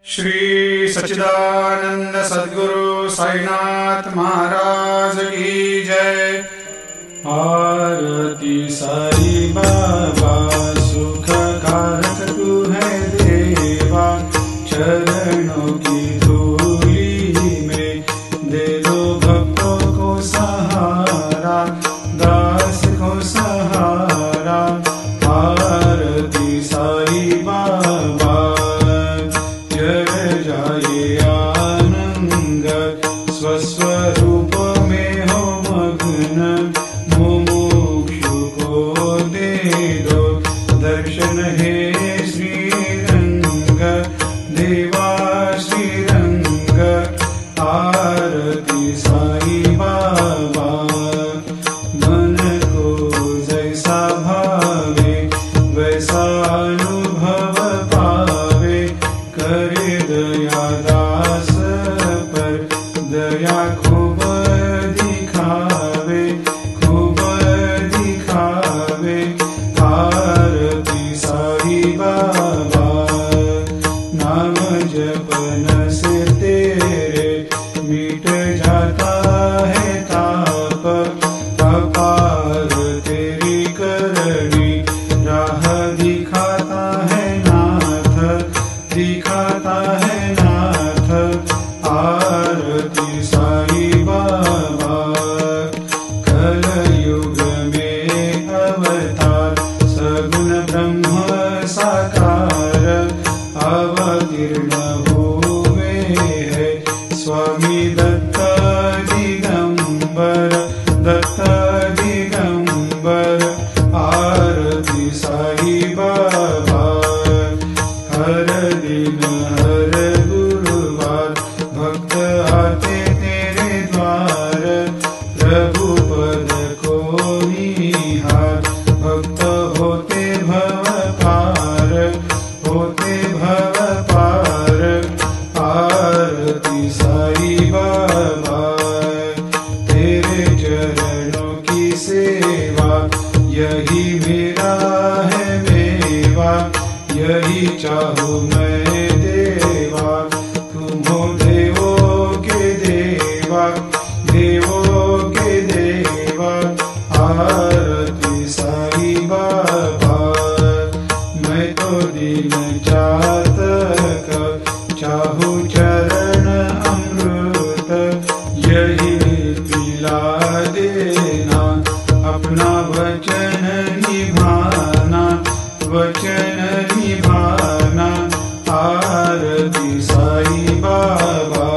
श्री सच्चिदानंद सद्गुरु साईनाथ महाराज की जय। आरती साई बाबा सुख कारक तू है देवा, चरणों की धूली में दे दो भक्तों को सहारा, दास को सहारा। आरती साई बाबा जय जाए आनंद, स्वस्वरूप में हो मग्न, मुमुक्षु को दे दो दर्शन हे श्रीरंग, देवा श्रीरंग। आरती साई बाबा मन को जैसा भावे वैसा अनुभव पावे, करे दया दास पर दया खूब दिखावे, खूब दिखावे। आरती साई बाबा नाम जपन से तेरे मिट जाता है ताप, अपार तेरी करनी राह दिखाता है नाथ, दिखाता है नाथ। आरती साई बाबा कलयुग में अवतार, सगुण ब्रह्म साकार अवतीर्ण हुए है स्वामी दत्त दिगंबर, दत्त दिगंबर। आरती साई बाबा हर दिन हर गुरुवार भक्त आते तेरे द्वार, प्रभु पद को निहार, भक्त होते भव पार, होते भव पार। आरती साई बाबा तेरे चरणों की सेवा, यही मेरा है मेवा, यही चाहूँ मैं देवा। तुम हो देवों के देवा, देवों के देवा। आरती साई बाबा मैं तो दिन चातक, चाहूँ चरण अमृत, यही पिला देना, अपना वचन निभाना, वचन निभाना। आरती साई बाबा